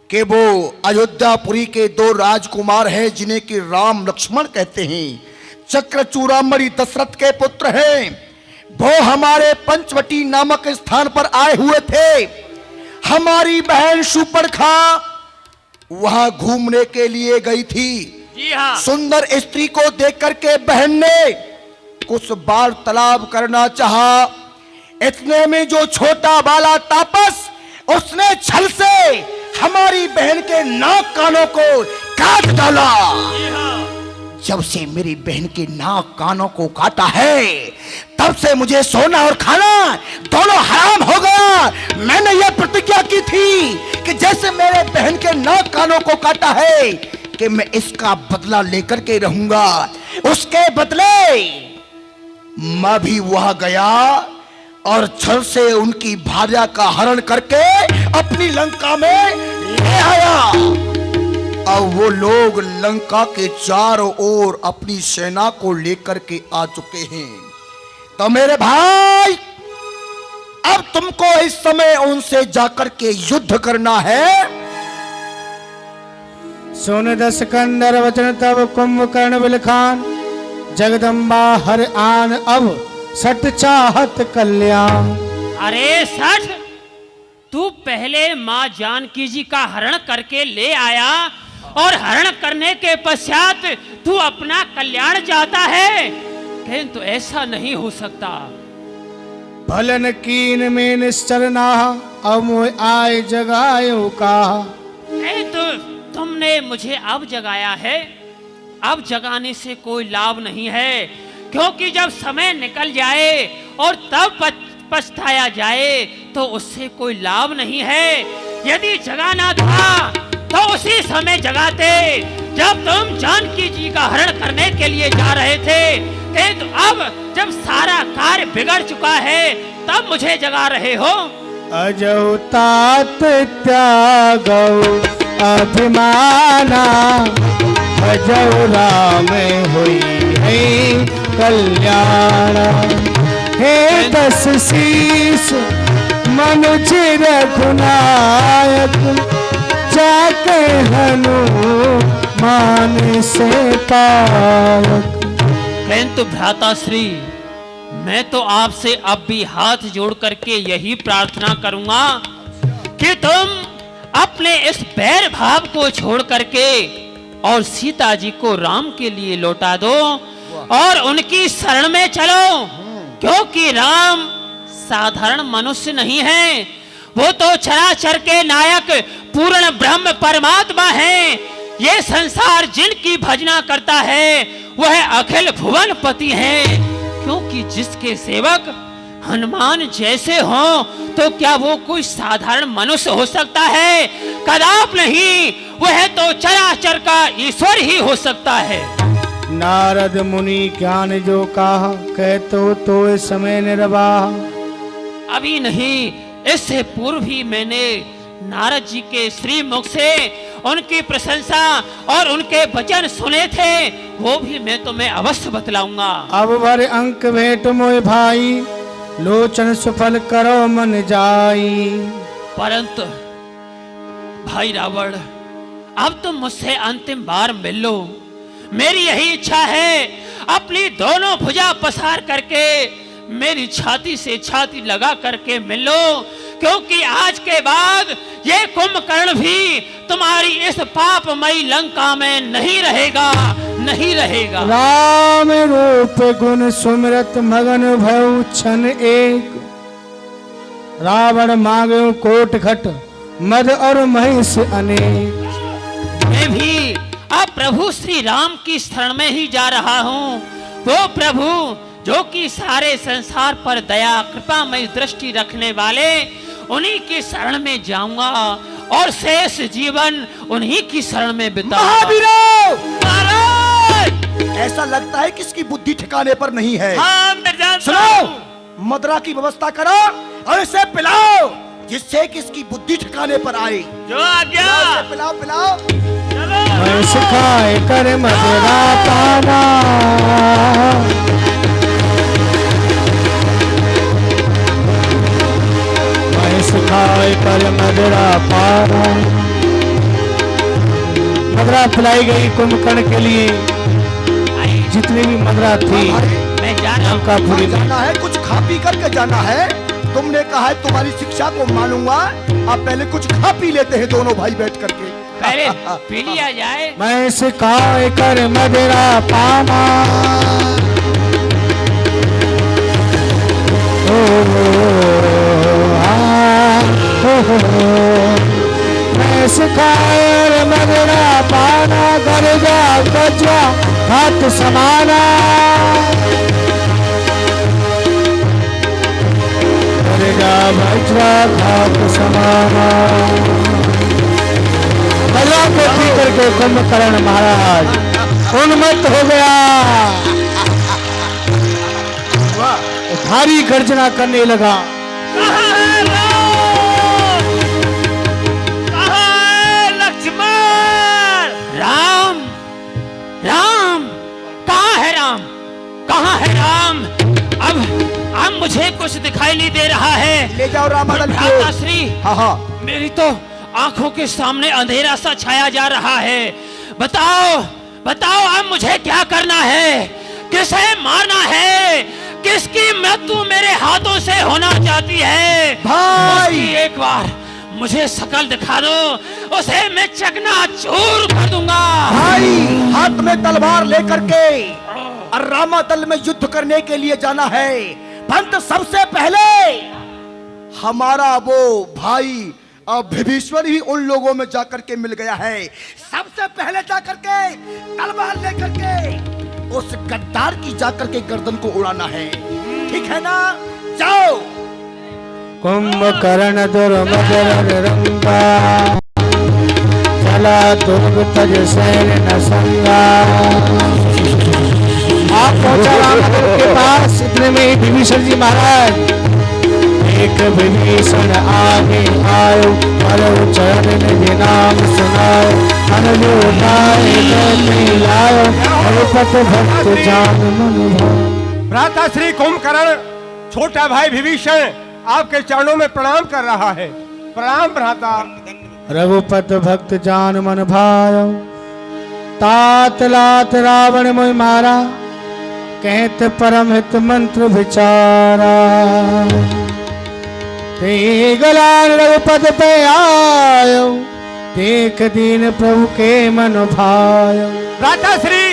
कि वो अयोध्यापुरी के 2 राजकुमार हैं जिन्हें कि राम लक्ष्मण कहते हैं, चक्रचूड़ामणि दशरथ के पुत्र हैं। वो हमारे पंचवटी नामक स्थान पर आए हुए थे। हमारी बहन शूर्पणखा वहां घूमने के लिए गई थी। जी हाँ। सुंदर स्त्री को देख करके बहन ने कुछ वार्तालाप करना चाहा। इतने में जो छोटा बाला तापस, उसने छल से हमारी बहन के नाक कानों को काट डाला। जब से मेरी बहन के नाक कानों को काटा है, तब से मुझे सोना और खाना दोनों हराम हो गया। मैंने यह प्रतिज्ञा की थी कि जैसे मेरे बहन के नाक कानों को काटा है कि मैं इसका बदला लेकर के रहूंगा। उसके बदले मैं भी वहां गया और छल से उनकी भार्या का हरण करके अपनी लंका में ले आया। अब वो लोग लंका के चारों ओर अपनी सेना को लेकर के आ चुके हैं। तो मेरे भाई, अब तुमको इस समय उनसे जाकर के युद्ध करना है। सुन दस कंदर वचन तब कुंभकर्ण बिलखान, जगदम्बा हर आन अब सट चाहत कल्याण। अरे सठ, तू पहले माँ जानकी जी का हरण करके ले आया और हरण करने के पश्चात तू अपना कल्याण चाहता है, किंतु तो ऐसा नहीं हो सकता। भलन कीन में निश्चल नाहा, अब मोय आय जगायो कहा। किंतु तुमने मुझे अब जगाया है। अब जगाने से कोई लाभ नहीं है, क्योंकि जब समय निकल जाए और तब पछताया जाए तो उससे कोई लाभ नहीं है। यदि जगाना था तो उसी समय जगाते, जब तुम जानकी जी का हरण करने के लिए जा रहे थे। किंतु अब जब सारा कार्य बिगड़ चुका है, तब मुझे जगा रहे हो। अजौ तात त्यागौ अभिमाना, अजौ राम होई है कल्याण। हे दस शीस मनुज रघुनायक, जाके हनुमान से पायक। किंतु भ्राता श्री, मैं तो आपसे अब भी हाथ जोड़ करके यही प्रार्थना करूंगा कि तुम अपने इस बैर भाव को छोड़ करके और सीता जी को राम के लिए लौटा दो और उनकी शरण में चलो, क्योंकि राम साधारण मनुष्य नहीं है। वो तो चराचर के नायक पूर्ण ब्रह्म परमात्मा हैं। ये संसार जिनकी भजना करता है वह अखिल भुवन पति हैं। क्योंकि जिसके सेवक हनुमान जैसे हों तो क्या वो कोई साधारण मनुष्य हो सकता है? कदाप नहीं। वह तो चराचर का ईश्वर ही हो सकता है। नारद मुनि ज्ञान जो कहा, कहतो तो इस समय निर्वाह। अभी नहीं, इससे पूर्व ही मैंने नारद जी के श्री मुख से उनकी प्रशंसा और उनके वचन सुने थे, वो भी मैं तुम्हें अवश्य बतलाऊंगा। अब भर अंक भेंट मोय भाई, लोचन सुफल करो मन जाई। परंतु भाई रावण, अब तुम मुझसे अंतिम बार मिल लो। मेरी यही इच्छा है, अपनी दोनों भुजा पसार करके मेरी छाती से छाती लगा करके मिल लो, क्योंकि आज के बाद ये कुंभकर्ण भी तुम्हारी इस पापमयी लंका में नहीं रहेगा, नहीं रहेगा। राम रूप गुण सुमिरत मगन भयउ छन एक, रावण मांगो कोट खट मद और महिष अनेक। मैं भी अब प्रभु श्री राम की शरण में ही जा रहा हूँ। वो प्रभु जो कि सारे संसार पर दया कृपामय दृष्टि रखने वाले, उन्हीं की शरण में जाऊंगा और शेष जीवन उन्हीं की शरण में बिताऊंगा। महावीरों, महाराज! ऐसा लगता है कि इसकी बुद्धि ठिकाने पर नहीं है। हाँ मैं जानता सुनो, हूँ। मदरा की व्यवस्था करो और इसे पिलाओ, जिससे कि इसकी बुद्धि ठिकाने पर आए। जो आज्ञा। इसे पिलाओ पिलाओ। मैं सिखाए कर मदरा पाना, मैं सिखाए कर मदरा पाना। मदरा पिलाई गई कुंभकर्ण के लिए, जितनी भी मदरा थी मैं जा रहा हूँ। लंकापुरी में। जाना है, कुछ खा पी करके जाना है। तुमने कहा है तुम्हारी शिक्षा को मानूंगा। अब पहले कुछ खा पी लेते हैं दोनों भाई बैठ करके। पहले पी लिया जाए। मैं सिखाए कर मदरा पाना, मैं सिखाए कर मदरा पाना, गरजा गजा हाथ समाना, गरजा बजरा हाथ समाना। मदरा को पी करके कुंभकर्ण महाराज उन्मत्त हो गया, भारी गर्जना करने लगा। कहाँ है राम? कहाँ है लक्ष्मण? राम, राम, कहाँ है राम? कहाँ है राम? अब मुझे कुछ दिखाई नहीं दे रहा है। ले जाओ रामादल को। भ्राताश्री, हाँ हाँ, मेरी तो आंखों के सामने अंधेरा सा छाया जा रहा है। बताओ, बताओ अब मुझे क्या करना है? किसे मारना है? किसकी मृत्यु मेरे हाथों से होना चाहती है? भाई! उसकी एक बार मुझे शकल दिखा दो, उसे मैं चकनाचूर कर दूंगा। भाई, हाथ में तलवार लेकर के और रामादल में युद्ध करने के लिए जाना है। पंत सबसे पहले हमारा वो भाई विभीषण ही उन लोगों में जाकर के मिल गया है। सबसे पहले जाकर के तलवार लेकर के उस गद्दार की जाकर के गर्दन को उड़ाना है। ठीक है ना? जाओ। कुंभकर्ण दुर्मदन रंगा, चला दुर्ग तज सैन न संगा। आप पहुंचा रामादल के पास, इतने में विभीषण जी महाराज एक विभीषण आगे आयो, परम चरण निधि नाम सुनायो, अनुलोकाय गति लायो, रघुपत भक्त जान मन भायो। भ्राता श्री कुंभकर्ण, छोटा भाई विभीषण आपके चरणों में प्रणाम कर रहा है। प्रणाम भ्राता। रघुपत भक्त जान मन भायो, तात लात रावण मोहि मारा, कहत परम हित मंत्र विचारा। ते गलान रघुपत पे आयो, देख दीन प्रभु के मन भायो। भ्राता श्री,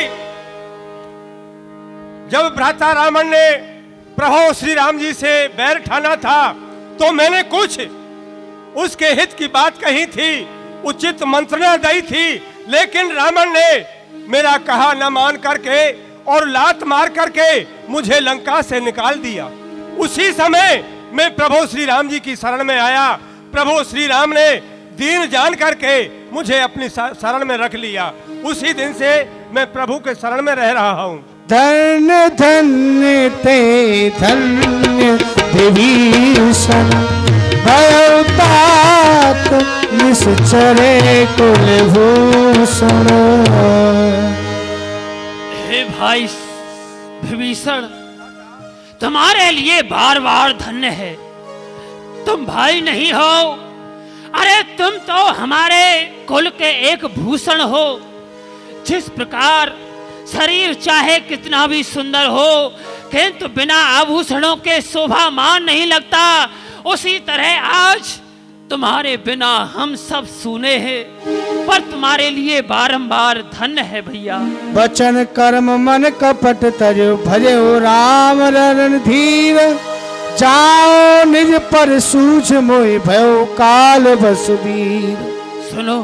जब भ्राता रावण ने प्रभु श्री राम जी से बैर ठाना था तो मैंने कुछ उसके हित की बात कही थी, उचित मंत्रणा दी थी, लेकिन रावण ने मेरा कहा न मान करके और लात मार करके मुझे लंका से निकाल दिया। उसी समय मैं प्रभु श्री राम जी की शरण में आया। प्रभु श्री राम ने दीन जान करके मुझे अपनी शरण में रख लिया। उसी दिन से मैं प्रभु के शरण में रह रहा हूँ। धन्य धन्य ते धन्य विभीषण, भयो तात निश्चरे कुलभूषण। हे भाई विभीषण, तुम्हारे लिए बार बार धन्य है। तुम भाई नहीं हो, अरे तुम तो हमारे कुल के एक भूषण हो। जिस प्रकार शरीर चाहे कितना भी सुंदर हो, किंतु बिना आभूषणों के शोभामान नहीं लगता, उसी तरह आज तुम्हारे बिना हम सब सूने हैं, पर तुम्हारे लिए बारंबार धन्य है भैया। वचन कर्म मन कपट तजो भजो राम रणधीर, जाओ निज पर सूझ मोहि भयो काल बसवीर। सुनो,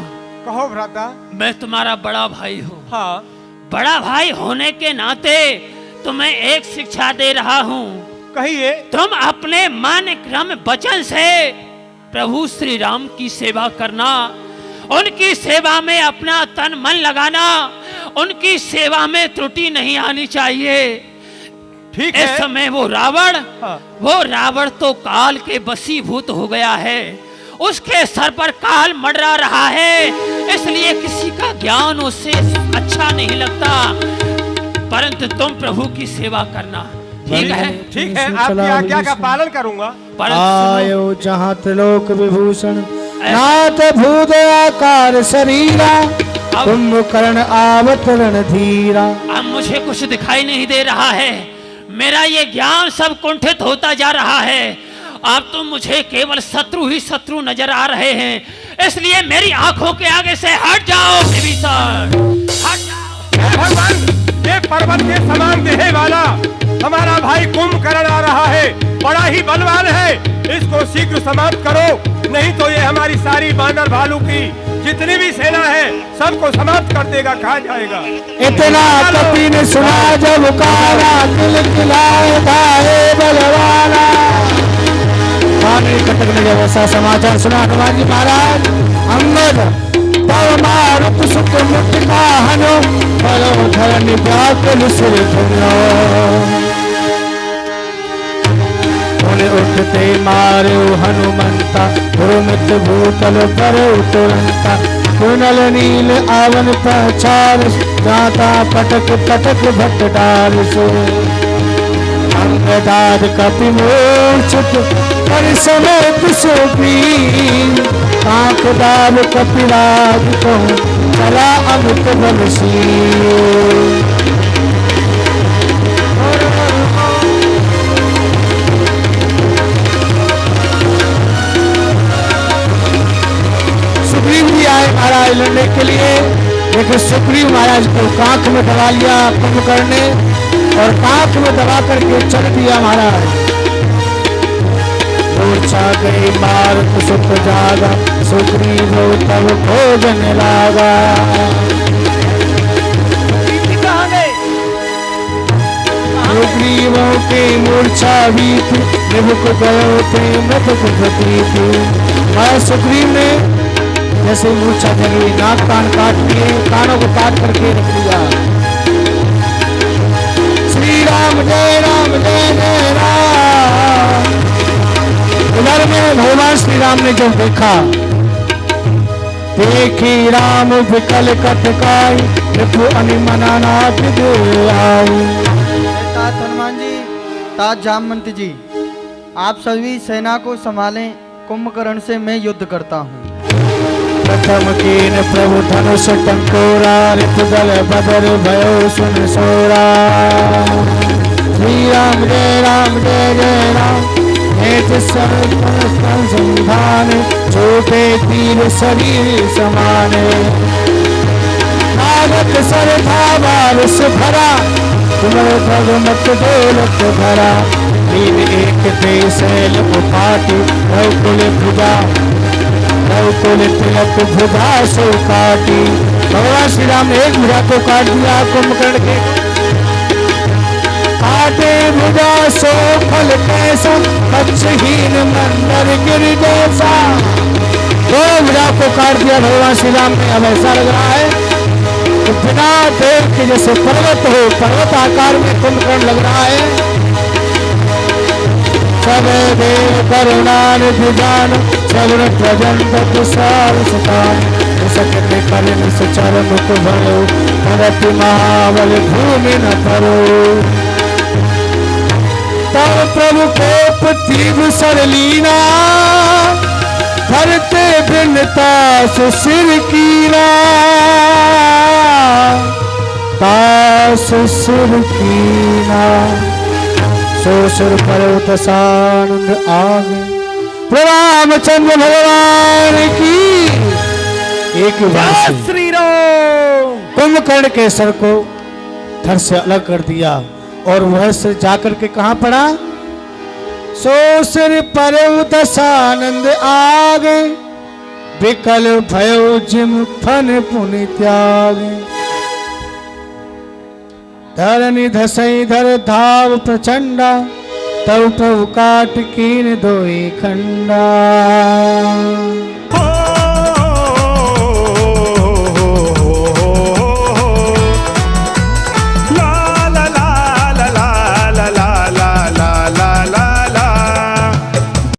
कहो भ्राता। मैं तुम्हारा बड़ा भाई हूँ। हाँ। बड़ा भाई होने के नाते तुम्हें एक शिक्षा दे रहा हूँ। कहिए। तुम अपने मन क्रम वचन से प्रभु श्री राम की सेवा करना, उनकी सेवा में अपना तन मन लगाना, उनकी सेवा में त्रुटि नहीं आनी चाहिए। ठीक है। इस समय वो रावण तो काल के वशीभूत हो गया है, उसके सर पर काल मंडरा रहा है, इसलिए किसी का ज्ञान उससे अच्छा नहीं लगता। परंतु तुम प्रभु की सेवा करना, ठीक है? ठीक है, आपकी आज्ञा का पालन करूंगा। आयो जहाँ त्रिलोक विभूषण, नाथ भूत आकार शरीरा, कुंभकर्ण आवत रणधीरा। अब मुझे कुछ दिखाई नहीं दे रहा है, मेरा ये ज्ञान सब कुंठित होता जा रहा है। अब तो मुझे केवल शत्रु ही शत्रु नजर आ रहे हैं, इसलिए मेरी आंखों के आगे से हट जाओ विभीषण, हट जाओ। हे भगवान, ये पर्वत के समान देह वाला हमारा भाई कुंभकर्ण आ रहा है, बड़ा ही बलवान है, इसको शीघ्र समाप्त करो, नहीं तो ये हमारी सारी बानर भालू की जितनी भी सेना है सबको समाप्त कर देगा, खा जाएगा। इतना कपि ने सुना जब काला, दिल खिलाए धाये बलवाना। पानी कटक ने जब ऐसा समाचार सुना हनुमान जी महाराज, अंगद तव मारुत सुत मुटिका हनो, बलो धरनि व्याकुल सिर धुनो। उन्हें उठते मारे हनुमंता, भूमित भूतल पर तुरंता। कुनल नील आवन पछार, जाता पटक पटक भट डाल सो। अंगदाद कपि मूर्छित, पर समेत सुग्रीव। कांक दाब कपिराज कहूँ, चला अमित बलशील। सुग्रीव जी आए महाराज लड़ने के लिए, लेकिन सुग्रीव महाराज को कांख में दबा लिया कुंभकर्ण ने, और कांख में दबा करके चल दिया महाराज। मूर्छा गई मारुत सुत जागा, सुग्रीव तब भोजन लागा। सुग्रीवों की मूर्छा बीत, निभुक गयो प्रेम प्रतीत। महाराज सुग्रीव ने जैसे मूर्छा जगी, नाक कान काट लिए, कानों को काट करके रख दिया। श्री राम जय राम जय जय राम। उधर में भगवान श्री राम ने जब देखा, देखी राम विकल कटकाई, रिपु अनिमनाना आई। तात हनुमान जी, तात जामवंत जी, आप सभी सेना को संभालें, कुंभकर्ण से मैं युद्ध करता हूँ। प्रथम कीन प्रभु धनुष टंकोरा, ऋतुदल बदर भयो सुन सोरा। श्री राम जय राम जय जय राम, हेत संधान, छोटे तीर शरीर समाने। नागत सर धावा से भरा, तुम्हें भगमत दौलत भरा। तीन एक ते शैल उपाटी, रघुकुल भुजा, रघुकुल तिलक भुजा सो काटी। भगवान श्री राम ने एक भुजा को काट दिया कुंभकर्ण के, काटे भुजा सो फल कैसा, पक्षहीन मंदर गिर जैसा। दो भुजा को काट दिया भगवान श्री राम ने। अब ऐसा लग रहा है तो बिना देव के जैसे पर्वत हो, पर्वत आकार में कुंभकर्ण लग रहा है। सब देव करुणानिधि जान, चरण प्रजंत तुषार सुतान। सकते करण सचर मुख भरो, भरत महाबल भूमि न परो। तब प्रभु कोप तीव्र सरलीना, धरते भिन्नता सुसिर कीना। तास सिर कीना, सो सुर पर्वत सानंद आगे, रामचंद्र भगवान की। एक बार से श्री राम। कुंभकर्ण के सर को धड़ से अलग कर दिया और वह सिर जाकर के कहां पड़ा? सो सिर पर दशानंद आगे, विकल भयो जिम फन पुनि त्याग। धरनी धसई धर धाव प्रचंडा, तब प्रभु काट कीन दोई खंडा।